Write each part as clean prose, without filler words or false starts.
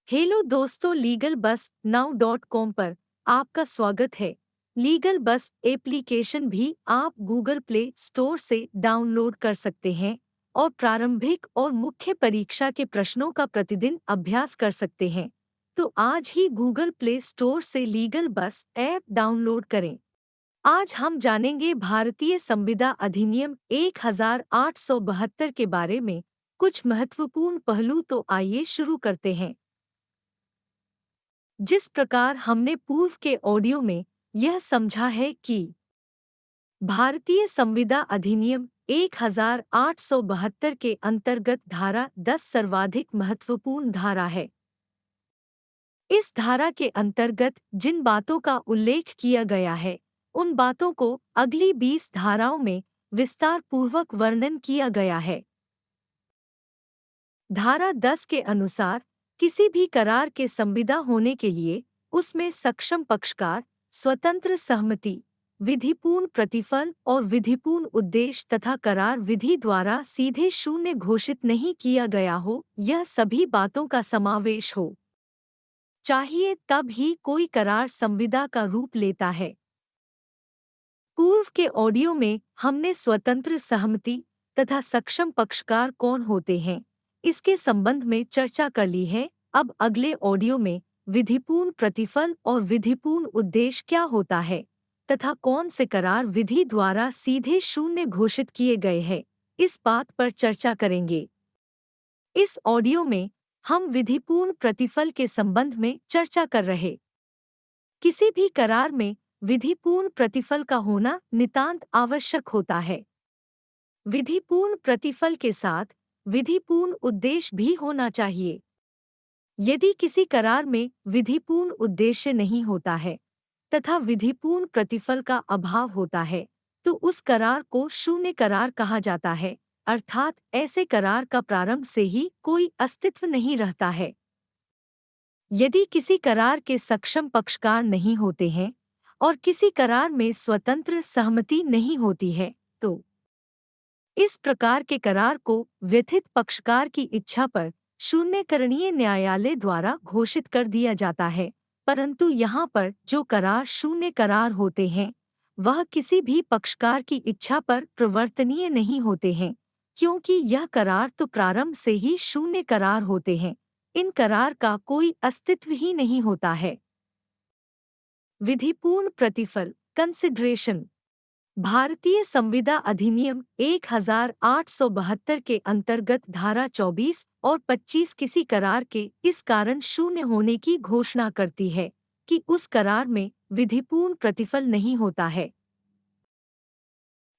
Hello दोस्तों, legal बस now.com पर आपका स्वागत है। लीगल बस एप्लीकेशन भी आप गूगल प्ले स्टोर से डाउनलोड कर सकते हैं और प्रारंभिक और मुख्य परीक्षा के प्रश्नों का प्रतिदिन अभ्यास कर सकते हैं। तो आज ही गूगल प्ले स्टोर से लीगल बस ऐप डाउनलोड करें। आज हम जानेंगे भारतीय संविदा अधिनियम 1872 के बारे में कुछ महत्वपूर्ण पहलू। तो आइए शुरू करते हैं। जिस प्रकार हमने पूर्व के ऑडियो में यह समझा है कि भारतीय संविदा अधिनियम 1872 के अंतर्गत धारा 10 सर्वाधिक महत्वपूर्ण धारा है। इस धारा के अंतर्गत जिन बातों का उल्लेख किया गया है, उन बातों को अगली 20 धाराओं में विस्तार पूर्वक वर्णन किया गया है। धारा 10 के अनुसार किसी भी करार के संविदा होने के लिए उसमें सक्षम पक्षकार, स्वतंत्र सहमति, विधिपूर्ण प्रतिफल और विधिपूर्ण उद्देश्य तथा करार विधि द्वारा सीधे शून्य घोषित नहीं किया गया हो, यह सभी बातों का समावेश हो चाहिए, तब ही कोई करार संविदा का रूप लेता है। पूर्व के ऑडियो में हमने स्वतंत्र सहमति तथा सक्षम पक्षकार कौन होते हैं, इसके संबंध में चर्चा कर ली है। अब अगले ऑडियो में विधिपूर्ण प्रतिफल और विधिपूर्ण उद्देश्य क्या होता है तथा कौन से करार विधि द्वारा सीधे शून्य घोषित किए गए हैं, इस बात पर चर्चा करेंगे। इस ऑडियो में हम विधिपूर्ण प्रतिफल के संबंध में चर्चा कर रहे। किसी भी करार में विधिपूर्ण प्रतिफल का होना नितांत आवश्यक होता है। विधिपूर्ण प्रतिफल के साथ विधिपूर्ण उद्देश्य भी होना चाहिए। यदि किसी करार में विधिपूर्ण उद्देश्य नहीं होता है तथा विधिपूर्ण प्रतिफल का अभाव होता है, तो उस करार को शून्य करार कहा जाता है, अर्थात ऐसे करार का प्रारंभ से ही कोई अस्तित्व नहीं रहता है। यदि किसी करार के सक्षम पक्षकार नहीं होते हैं और किसी करार में स्वतंत्र सहमति नहीं होती है, तो इस प्रकार के करार को व्यथित पक्षकार की इच्छा पर शून्यकरणीय न्यायालय द्वारा घोषित कर दिया जाता है। परंतु यहाँ पर जो करार शून्य करार होते हैं, वह किसी भी पक्षकार की इच्छा पर प्रवर्तनीय नहीं होते हैं, क्योंकि यह करार तो प्रारंभ से ही शून्य करार होते हैं। इन करार का कोई अस्तित्व ही नहीं होता है। विधिपूर्ण प्रतिफल कंसिडरेशन। भारतीय संविदा अधिनियम 1872 के अंतर्गत धारा 24 और 25 किसी करार के इस कारण शून्य होने की घोषणा करती है कि उस करार में विधिपूर्ण प्रतिफल नहीं होता है।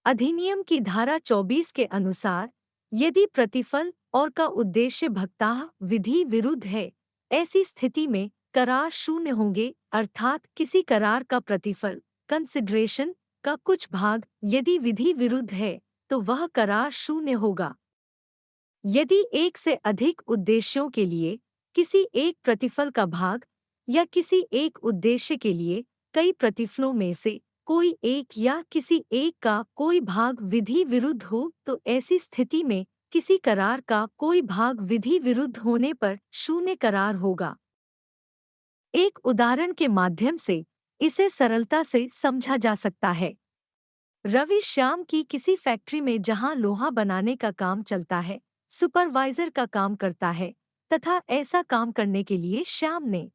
अधिनियम की धारा 24 के अनुसार यदि प्रतिफल और का उद्देश्य भक्ताः विधि विरुद्ध है, ऐसी स्थिति में करार शून्य होंगे, अर्थात किसी करार का प्रतिफल कंसिडरेशन का कुछ भाग यदि विधि विरुद्ध है तो वह करार शून्य होगा। यदि एक से अधिक उद्देश्यों के लिए किसी एक प्रतिफल का भाग या किसी एक उद्देश्य के लिए कई प्रतिफलों में से कोई एक या किसी एक का कोई भाग विधि विरुद्ध हो, तो ऐसी स्थिति में किसी करार का कोई भाग विधि विरुद्ध होने पर शून्य करार होगा। एक उदाहरण के माध्यम से इसे सरलता से समझा जा सकता है। रवि श्याम की किसी फैक्ट्री में जहां लोहा बनाने का काम चलता है, सुपरवाइजर का काम करता है तथा ऐसा काम करने के लिए श्याम ने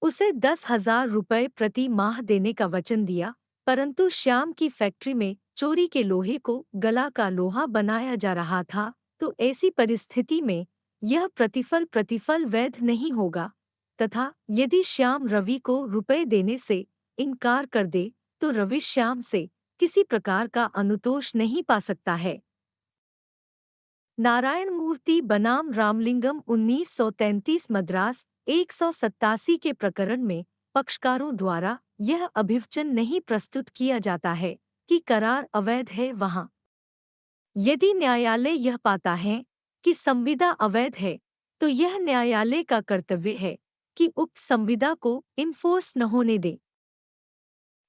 उसे 10,000 रुपये प्रति माह देने का वचन दिया, परंतु श्याम की फैक्ट्री में चोरी के लोहे को गला का लोहा बनाया जा रहा था, तो ऐसी परिस्थिति में यह प्रतिफल वैध नहीं होगा तथा यदि श्याम रवि को रुपए देने से इनकार कर दे तो रवि श्याम से किसी प्रकार का अनुतोष नहीं पा सकता है। नारायण मूर्ति बनाम रामलिंगम 1933 मद्रास 187 के प्रकरण में पक्षकारों द्वारा यह अभिवचन नहीं प्रस्तुत किया जाता है कि करार अवैध है। वहाँ यदि न्यायालय यह पाता है कि संविदा अवैध है, तो यह न्यायालय का कर्तव्य है कि उक्त संविदा को इन्फोर्स न होने दे।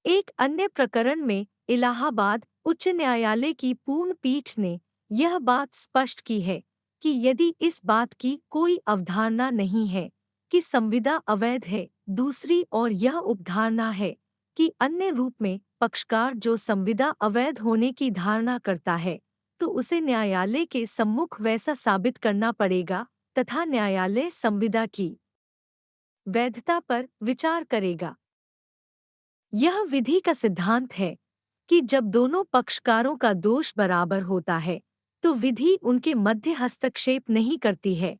एक अन्य प्रकरण में इलाहाबाद उच्च न्यायालय की पूर्ण पीठ ने यह बात स्पष्ट की है कि यदि इस बात की कोई अवधारणा नहीं है कि संविदा अवैध है। दूसरी ओर यह उपधारणा है कि अन्य रूप में पक्षकार जो संविदा अवैध होने की धारणा करता है तो उसे न्यायालय के सम्मुख वैसा साबित करना पड़ेगा तथा न्यायालय संविदा की वैधता पर विचार करेगा। यह विधि का सिद्धांत है कि जब दोनों पक्षकारों का दोष बराबर होता है तो विधि उनके मध्य हस्तक्षेप नहीं करती है।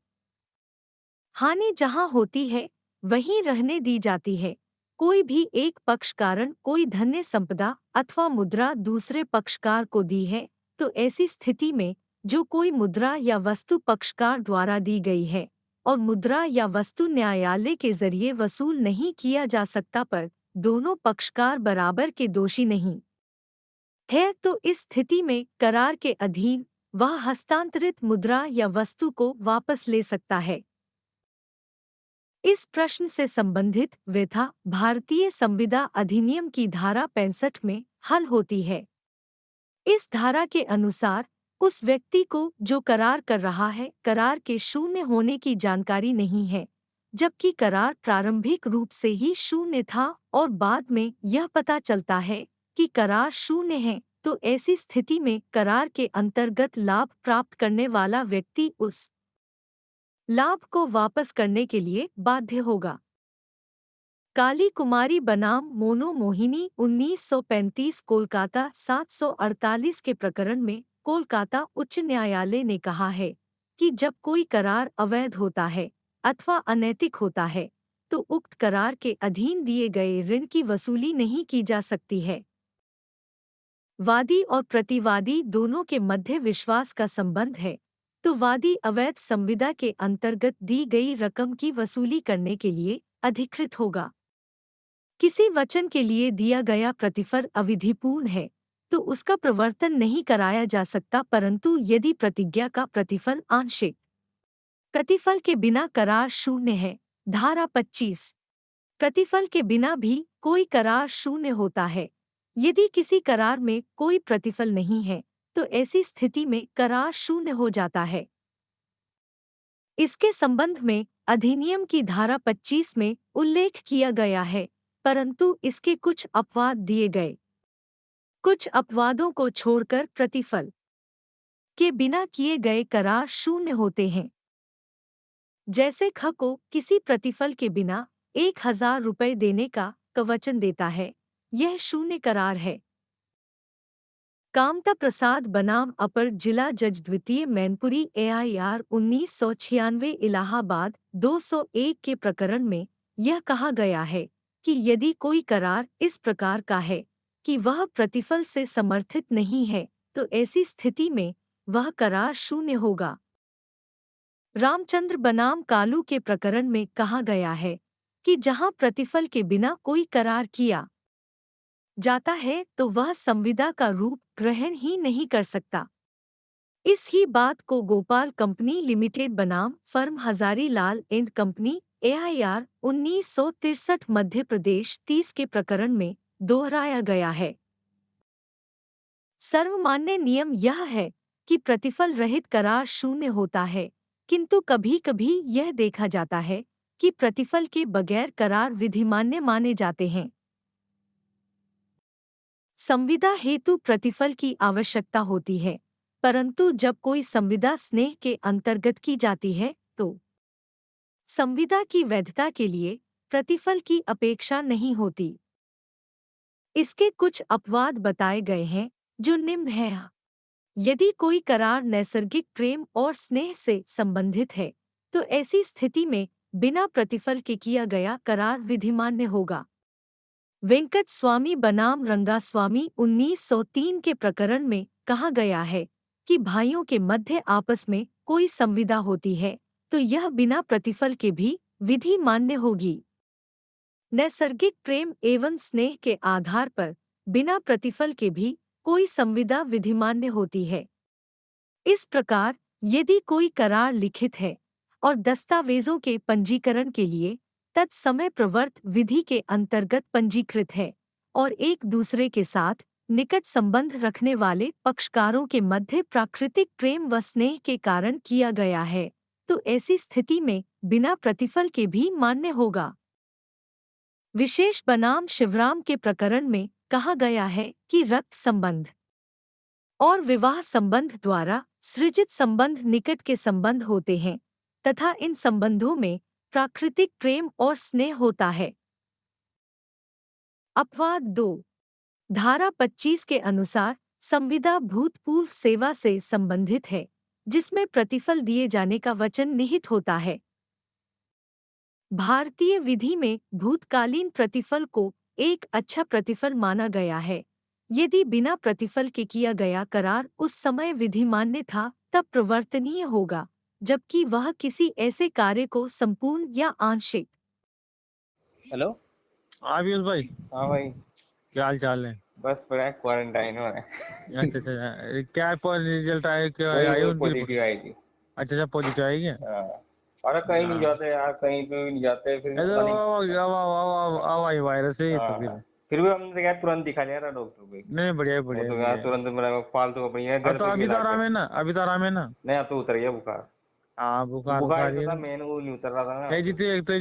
हानि जहां होती है वहीं रहने दी जाती है। कोई भी एक पक्षकारण कोई धन्य संपदा अथवा मुद्रा दूसरे पक्षकार को दी है तो ऐसी स्थिति में जो कोई मुद्रा या वस्तु पक्षकार द्वारा दी गई है और मुद्रा या वस्तु न्यायालय के जरिए वसूल नहीं किया जा सकता पर दोनों पक्षकार बराबर के दोषी नहीं है तो इस स्थिति में करार के अधीन वह हस्तांतरित मुद्रा या वस्तु को वापस ले सकता है। इस प्रश्न से संबंधित व्यथा भारतीय संविदा अधिनियम की धारा 65 में हल होती है। इस धारा के अनुसार उस व्यक्ति को जो करार कर रहा है करार के शून्य होने की जानकारी नहीं है, जबकि करार प्रारंभिक रूप से ही शून्य था और बाद में यह पता चलता है कि करार शून्य है, तो ऐसी स्थिति में करार के अंतर्गत लाभ प्राप्त करने वाला व्यक्ति उस लाभ को वापस करने के लिए बाध्य होगा। काली कुमारी बनाम मोनो मोहिनी 1935 कोलकाता 748 के प्रकरण में कोलकाता उच्च न्यायालय ने कहा है कि जब कोई करार अवैध होता है अथवा अनैतिक होता है तो उक्त करार के अधीन दिए गए ऋण की वसूली नहीं की जा सकती है। वादी और प्रतिवादी दोनों के मध्य विश्वास का संबंध है तो वादी अवैध संविदा के अंतर्गत दी गई रकम की वसूली करने के लिए अधिकृत होगा। किसी वचन के लिए दिया गया प्रतिफल अविधिपूर्ण है तो उसका प्रवर्तन नहीं कराया जा सकता, परंतु यदि प्रतिज्ञा का प्रतिफल आंशिक प्रतिफल के बिना करार शून्य है। धारा 25 प्रतिफल के बिना भी कोई करार शून्य होता है। यदि किसी करार में कोई प्रतिफल नहीं है तो ऐसी स्थिति में करार शून्य हो जाता है। इसके संबंध में अधिनियम की धारा 25 में उल्लेख किया गया है, परंतु इसके कुछ अपवाद दिए गए। कुछ अपवादों को छोड़कर प्रतिफल के बिना किए गए करार शून्य होते हैं। जैसे ख को किसी प्रतिफल के बिना 1000 रुपये देने का वचन देता है, यह शून्य करार है। कामता प्रसाद बनाम अपर जिला जज द्वितीय मैनपुरी AIR 1996 इलाहाबाद 201 के प्रकरण में यह कहा गया है कि यदि कोई करार इस प्रकार का है कि वह प्रतिफल से समर्थित नहीं है तो ऐसी स्थिति में वह करार शून्य होगा। रामचंद्र बनाम कालू के प्रकरण में कहा गया है कि जहां प्रतिफल के बिना कोई करार किया जाता है तो वह संविदा का रूप ग्रहण ही नहीं कर सकता। इस ही बात को गोपाल कंपनी लिमिटेड बनाम firm Hazari Lal and company AIR 1963 Madhya Pradesh 30 के प्रकरण में दोहराया गया है। सर्वमान्य नियम यह है कि प्रतिफल रहित करार शून्य होता है, किंतु कभी-कभी यह देखा जाता है कि प्रतिफल के बगैर करार विधिमान्य माने जाते हैं। संविदा हेतु प्रतिफल की आवश्यकता होती है, परंतु जब कोई संविदा स्नेह के अंतर्गत की जाती है तो संविदा की वैधता के लिए प्रतिफल की अपेक्षा नहीं होती। इसके कुछ अपवाद बताए गए हैं जो निम्न हैं। यदि कोई करार नैसर्गिक प्रेम और स्नेह से संबंधित है तो ऐसी स्थिति में बिना प्रतिफल के किया गया करार विधिमान्य होगा। वेंकट स्वामी बनाम रंगास्वामी 1903 के प्रकरण में कहा गया है कि भाइयों के मध्य आपस में कोई संविदा होती है तो यह बिना प्रतिफल के भी विधि मान्य होगी। नैसर्गिक प्रेम एवं स्नेह के आधार पर बिना प्रतिफल के भी कोई संविदा विधिमान्य होती है। इस प्रकार यदि कोई करार लिखित है और दस्तावेजों के पंजीकरण के लिए तत्समय प्रवर्त विधि के अंतर्गत पंजीकृत है और एक दूसरे के साथ निकट संबंध रखने वाले पक्षकारों के मध्य प्राकृतिक प्रेम व स्नेह के कारण किया गया है तो ऐसी स्थिति में बिना प्रतिफल के भी मान्य होगा। विशेष बनाम शिवराम के प्रकरण में कहा गया है कि रक्त संबंध और विवाह संबंध द्वारा सृजित संबंध निकट के संबंध होते हैं तथा इन संबंधों में प्राकृतिक प्रेम और स्नेह होता है। अपवाद 2। धारा 25 के अनुसार संविदा भूतपूर्व सेवा से संबंधित है, जिसमें प्रतिफल दिए जाने का वचन निहित होता है। भारतीय विधि में भूतकालीन प्रतिफल को एक अच्छा प्रतिफल माना गया है। यदि बिना प्रतिफल के किया गया करार उस समय विधि मान्य था, तब प्रवर्तनीय होगा, जबकि वह किसी ऐसे कार्य को संपूर्ण या आंशिक। हेलो। हाँ पीयूष भाई, हाँ भाई, क्या हाल चाल है? बस पूरा क्वारंटाइन हो रहा है। अच्छा अच्छा, क्या पर रिजल्ट आए, क्या वही आई वही उनकी रिपोर्ट? पॉजिटिव आई थी। अच्छा अच्छा, पॉजिटिव आई क्या? हाँ। अरे कहीं नहीं जाते यार, कहीं पे भी नहीं जाते, फिर अरे पता नहीं। आई वायरस है ये तो हाँ, फिर। फिर भी हमने तो यार तुरंत दिखा लिया था डॉक्टर को। नहीं, बढ़िया वो बढ़िया तो यार बढ़िया। तुरंत मेरा फालतू अपनी है, अब घर तो पे भी अभी तो इलाज आराम कर। है ना, अभी तो आराम है ना? नहीं, अब तो उतर गया बुखार। हाँ, बुखार बुखार बुखार तो ये था, तो। मेन वो नहीं उतर रहा था ना। ये जितने एक तो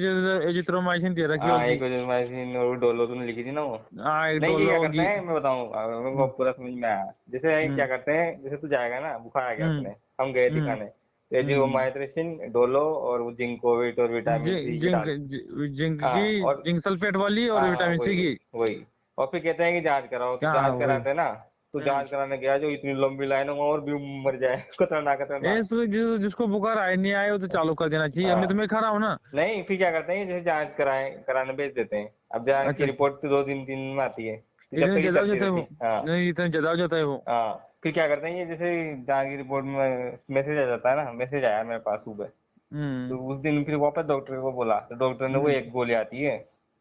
एजिथ्रोमाइसिन दे रखी हाँ, होगी। एक वजह से और डोलो तूने लिखी थी ना वो। हाँ, एक नहीं, ये डोलो क्या करते होगी। हैं मैं बताऊँ, मेरे को पूरा समझ में आया। जैसे क्या हम्म करते हैं, जैसे तू जाएगा ना, बुखार आ गया हम्म अपने, हम गए हम्म दिखाने, तो जो हम्म माइट्रिसिन, डोलो और वो जिंकोविट और विटामिन सी ये जिंक डाल। जिंक हाँ, की, और जिंक सल्फेट वाली और हाँ विटामिन वही सी वही की। वही। और फिर कहते हैं कि जांच कराओ, तो क्या जांच वही। कराते हैं ना। तो जांच कराने गया, जो इतनी लंबी लाइन है, और भी मर जाए। खतरनाक खतरनाक। जिसको बुखार आए नहीं आए वो तो चालू कर देना चाहिए। मैं हाँ, तुम्हें खा रहा हूँ ना। नहीं फिर क्या करते हैं, जैसे जांच कराने भेज देते हैं। अब जांच की अच्छा अच्छा, रिपोर्ट तो 2 दिन 3 दिन में आती है, तो जब इतने तक ये ज्यादा हो चलती जाता है रहती वो? है। हाँ नहीं, इतना ज्यादा हो जाता है वो? हाँ। फिर क्या करते हैं, ये जैसे जांच की रिपोर्ट में मैसेज आ जाता है ना, मैसेज आया मेरे पास सुबह। तो हम्म उस दिन फिर वापस डॉक्टर को बोला, तो डॉक्टर ने वो हम्म एक गोली आती है,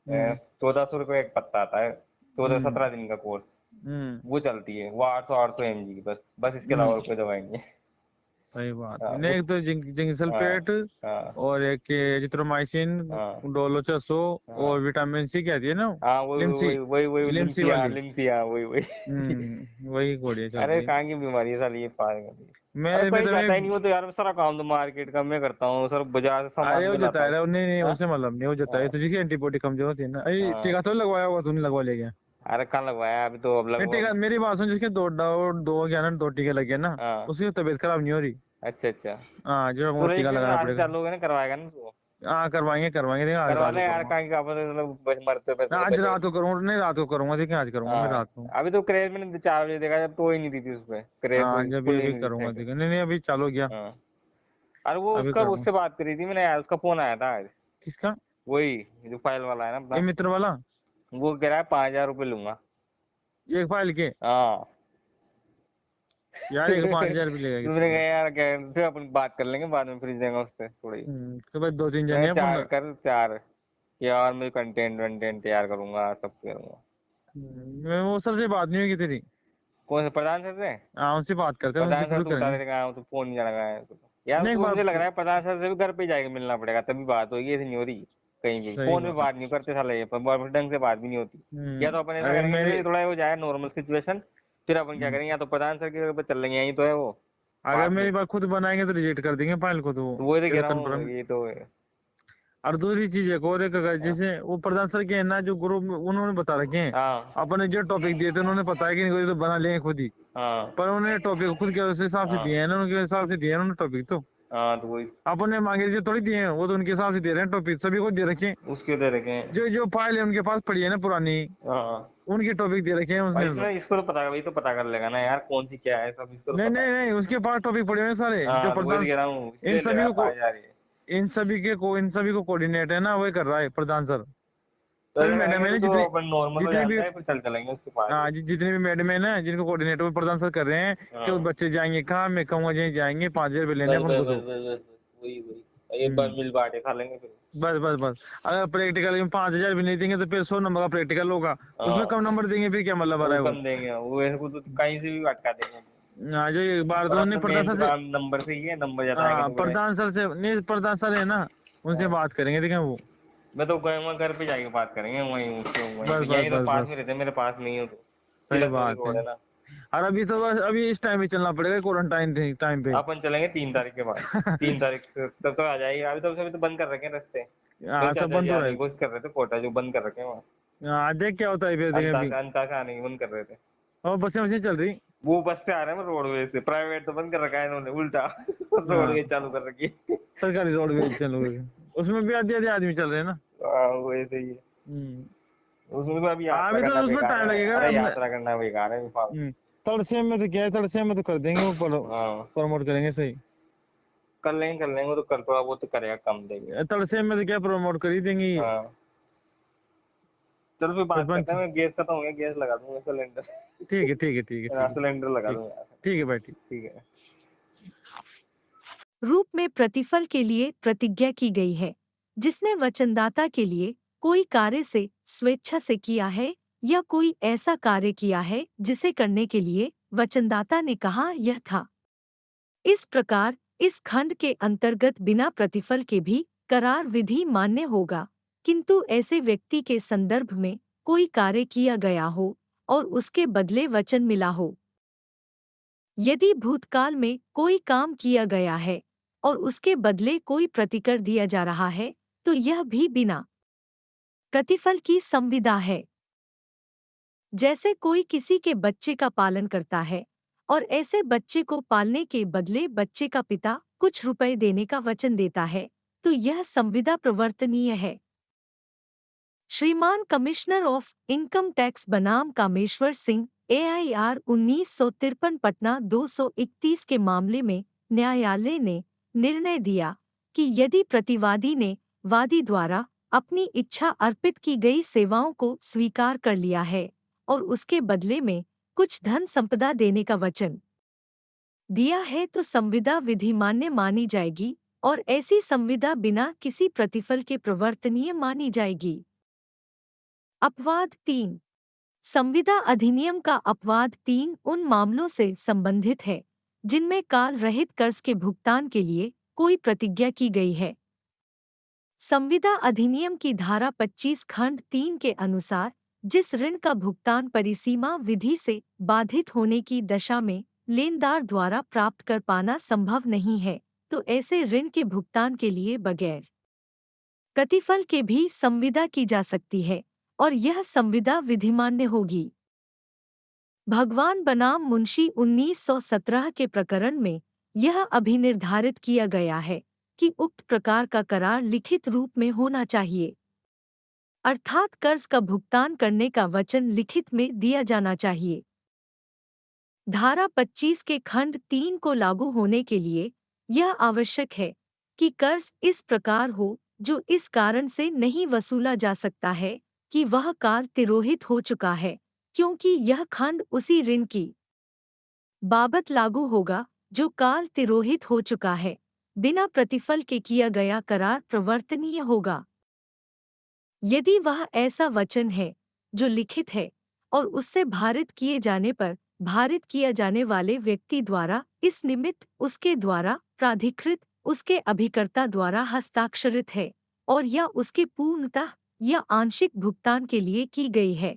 हम्म 1400 रुपये एक पत्ता आता है, 17 दिन का कोर्स। हम्म वो चलती है, वो 800 mg, बस बस इसके अलावा हम्म और कोई दवाई नहीं है। सही बात हाँ है। नहीं, उस एक तो जिंक हाँ सल्फेट हाँ और एक एजिथ्रोमाइसिन, हाँ डोलो 600 हाँ और विटामिन सी कहती है ना वो? हाँ, वही लिमसी, वही वही वही लिमसी लिम्सिया वाली। लिम्सिया, वही वही। वही गोलियां अरे चलती है। कहाँ की बीमारी है साली, ये पागल। अरे मैं कहीं तो जाता ही मैं नहीं हो तो यार, सारा काम तो मार्केट का मैं करता हूँ, सर बाजार से अरे सामान वो भी जता लाता हूँ। है, नहीं नहीं, हाँ उससे मतलब नहीं, वो जता है हाँ तुझे एंटीबॉडी कमजोर होती है ना। अरे हाँ। टीका तो लगवाया होगा तूने, लगवा ले गया? अरे कहाँ लगवाया, अभी तो अब नहीं, लगवा। टीका मेरी बात सुन, जिसके दो क्या ना, 2 टीके लगे ना, हाँ, उसकी तबीयत खराब नहीं हो रही। अच्छा अच्छा। हाँ, जो तो वो टीका रजिस्ट्रेशन लगाना आज से पड़ेगा। चालू होगा ना, करवाएगा ना तू? हाँ, करवाएंगे करवाएंगे, देख आज करवा रात ले को यार, करूंगा। कहाँ की क्या पता, मतलब बस मरते पैसे तो आज बचे। रात को करूंगा, नहीं रात को करूंगा, देखिए आज करूंगा मैं रात हाँ, को। अभी तो क्रेज मैंने 4 बजे देखा, जब तो ही नहीं दी थी उसपे क्रेज, हाँ, जब भी खुल ही अभी नहीं थी करूंगा, साइट। देखिए। नहीं नहीं, अभी चालू हो गया। हाँ। अरे वो अभी उसका, करूंगा। उससे बात करी थी मैंने यार, उसका फोन आया था आज। किसका? वही जो फाइल वाला है ना ये अपना। मित्र वाला? वो कह रहा है 5,000 रुपये लूंगा। एक फाइल के? हाँ। यार, एक 5,000 भी लेगा तो कितने मैंने कहा का? यार, क्या फिर अपन बात कर लेंगे बाद में, फ्रिज देंगे उससे थोड़ी। तो भाई 2-3 मैं जने हैं अपन। 4 यार, मैं कंटेंट वंटेंट तैयार करूंगा, सब करूंगा। मैं वो सर से बात नहीं हुई की तेरी? कौन से प्रधान सर से? हाँ, उनसे बात करते हैं, उनके प्रधान सर थ्रू तो उठा करेंगे। देगा, तो फोन नहीं लगाया तो। यार नहीं, एक तो बार मुझे लग रहा है प्रधान सर से भी घर पे जाके मिलना पड़ेगा, तभी बात होगी, ऐसी नहीं हो रही। कहीं भी सही फोन पे बात। बात नहीं करते साले, ये पर ढंग से बात भी नहीं होती। या तो अपन ऐसा अरे करेंगे, मेरी, जैसे थोड़ा हो जाए नॉर्मल सिचुएशन, फिर अपन क्या करेंगे, या तो प्रधान सर के घर पे चल लेंगे, यहीं तो है वो अगर पास में। मेरी बात खुद बनाएंगे तो रिजेक्ट कर देंगे फाइल को, तो तो वही तो ये कह तो रहा हूँ, कंफर्म। ये तो है। और दूसरी चीज एक और, एक अगर हाँ जैसे वो प्रधान सर के है ना, जो ग्रुप में उन्होंने बता रखे हैं, हाँ अपने जो टॉपिक दिए थे उन्होंने पता है कि नहीं, तो बना लेंगे खुद ही। हाँ पर उन्होंने टॉपिक खुद के उस हिसाब से दिए हाँ हैं ना, उनके हिसाब से दिए हैं उन्होंने टॉपिक तो। हाँ, तो वही अपन ने मांगे जो थोड़ी दिए हैं, वो तो उनके हिसाब से दे रहे हैं टॉपिक, सभी को दे रखे हैं। उसके दे रखे हैं। जो जो फाइल है उनके पास पड़ी है ना पुरानी, हाँ उनके टॉपिक दे रखे हैं भाई, उसने तो। इसमें इसको तो पता, वही तो पता कर लेगा ना यार, कौन सी क्या है, सब इसको तो नहीं पता नहीं है। नहीं, उसके पास टॉपिक पड़े हुए हैं सारे, जो हाँ, तो वही तो प्रधान। कह रहा हूँ, इन इसलिए ले सभी रहा है को 5,000 ये। इन सभी को कोऑर्डिनेट है ना, वही कर रहा है प्रधान सर। तो सभी ऐसा मैडम करेंगे है ना, तो जितनी अपन नॉर्मल हो जितनी भी, जाता है, फिर चल चलेंगे उसके पास ही। हाँ, जितने भी मैडम है ना, जिनको कोऑर्डिनेटर वो प्रधान सर कर रहे हैं कि वो हाँ, बच्चे जाएंगे कहाँ, मैं कहूँगा जहीं जाएंगे, 5,000 रुपये लेने बस अपन बस को बस दो। बस बस बस, वही वही, एक बार हम्म मिल बांटे खा लेंगे फिर। बस बस बस। अगर प्रैक्टिकल में 5,000 भी नहीं देंगे तो फिर 100 नंबर का प्रैक्टिकल होगा, उसमें हाँ, कम नंबर देंगे, फिर क्या मतलब आ रहा वो है वो? कम देंगे, वो ऐसे को तो कहीं से भी अटका देंगे। हाँ, जो एक बार और तो उन्होंने अपने प्रधान मेन सर तो से, काम नंबर से ही है, नंबर ज्यादा आएंगे हाँ, तो बड़े। प्रधान सर से नहीं, प्रधान सर है ना, उनसे हाँ, बात करेंगे, देखें वो। मैं तो कहूँगा घर पे जाके बात करेंगे, वहीं उसके वहीं बस पे, बस यहीं तो बस पास बस, में रहते हैं, मेरे पास नहीं हो तो सही इलेक्ट्रॉनिक बात है। रोड है ना। और अभी तो बस अभी इस टाइम ही चलना पड़ेगा क्वारंटाइन टाइम पे। अपन चलेंगे 3 तारीख के बाद। 3 तारीख तब तो आ जाएगी। अभी तो सभी तो बंद कर रखे हैं रास्ते। हाँ मेरे सब चाचा जी बंद हो रहा आने है। की कोशिश कर रहे थे, कोटा जो बंद कर रखे हैं वहाँ। हाँ, देख क्या होता है फिर देखें अभी। अंता से आने की बंद कर रहे थे। और बसें वसें चल रही। वो बस से आ रहे हैं रोडवेज से, प्राइवेट तो बंद कर रखा है इन्होंने उल्टा। हाँ रोडवेज चालू कर रखी है। सरकारी रोडवेज चल रही है, उसमें भी आधे आधे आदमी चल रहे हैं ना। हाँ, वो ऐसे ही है। हम्म। उसमें तो अभी हाँ यात्रा अभी तो करना उसमें बेकार टाइम है। लगेगा ना अरे हमने। यात्रा करना बेकार है फालतू। तड़से में तो क्या है, तड़से में तो कर देंगे वो हाँ प्रमोट करेंगे सही। कर लेंगे वो तो कर, थोड़ा बहुत तो करेगा, कम देंगे। तड़से में तो क्या प्रमोट कर ही देंगे ये। हाँ चलो फिर बात करते सरपंच। हैं। मैं गैस खत्म हो गया, गैस लगा दूंगा सिलेंडर। ठीक है ठीक है ठीक है ठीक है सिलेंडर लगा ठीक। दूंगा। ठीक है भाई ठीक। ठीक है। रूप में प्रतिफल के लिए प्रतिज्ञा की गई है, जिसने वचनदाता के लिए कोई कार्य से स्वेच्छा से किया है या कोई ऐसा कार्य किया है जिसे करने के लिए वचनदाता ने कहा यह था। इस प्रकार इस खंड के अंतर्गत बिना प्रतिफल के भी करार विधि मान्य होगा, किंतु ऐसे व्यक्ति के संदर्भ में कोई कार्य किया गया हो और उसके बदले वचन मिला हो। यदि भूतकाल में कोई काम किया गया है और उसके बदले कोई प्रतिकर दिया जा रहा है, तो यह भी बिना प्रतिफल की संविदा है। जैसे कोई किसी के बच्चे का पालन करता है और ऐसे बच्चे को पालने के बदले बच्चे का पिता कुछ रुपए देने का वचन देता है, तो यह संविदा प्रवर्तनीय है। श्रीमान कमिश्नर ऑफ इनकम टैक्स बनाम कामेश्वर सिंह AIR 1953 पटना 231 के मामले में न्यायालय ने निर्णय दिया कि यदि प्रतिवादी ने वादी द्वारा अपनी इच्छा अर्पित की गई सेवाओं को स्वीकार कर लिया है और उसके बदले में कुछ धन संपदा देने का वचन दिया है, तो संविदा विधिमान्य मानी जाएगी और ऐसी संविदा बिना किसी प्रतिफल के प्रवर्तनीय मानी जाएगी। अपवाद 3। संविदा अधिनियम का अपवाद 3 उन मामलों से संबंधित है जिनमें काल रहित कर्ज के भुगतान के लिए कोई प्रतिज्ञा की गई है। संविदा अधिनियम की धारा 25 खंड 3 के अनुसार जिस ऋण का भुगतान परिसीमा विधि से बाधित होने की दशा में लेनदार द्वारा प्राप्त कर पाना संभव नहीं है, तो ऐसे ऋण के भुगतान के लिए बगैर प्रतिफल के भी संविदा की जा सकती है और यह संविदा विधिमान्य होगी। भगवान बनाम मुंशी 1917 के प्रकरण में यह अभिनिर्धारित किया गया है कि उक्त प्रकार का करार लिखित रूप में होना चाहिए, अर्थात कर्ज का भुगतान करने का वचन लिखित में दिया जाना चाहिए। धारा 25 के खंड 3 को लागू होने के लिए यह आवश्यक है कि कर्ज इस प्रकार हो जो इस कारण से नहीं वसूला जा सकता है कि वह काल तिरोहित हो चुका है, क्योंकि यह खंड उसी ऋण की बाबत लागू होगा जो काल तिरोहित हो चुका है। बिना प्रतिफल के किया गया करार प्रवर्तनीय होगा यदि वह ऐसा वचन है जो लिखित है और उससे भारित किए जाने पर भारित किया जाने वाले व्यक्ति द्वारा इस निमित्त उसके द्वारा प्राधिकृत उसके अभिकर्ता द्वारा हस्ताक्षरित है और या उसके पूर्णतः या आंशिक भुगतान के लिए की गई है।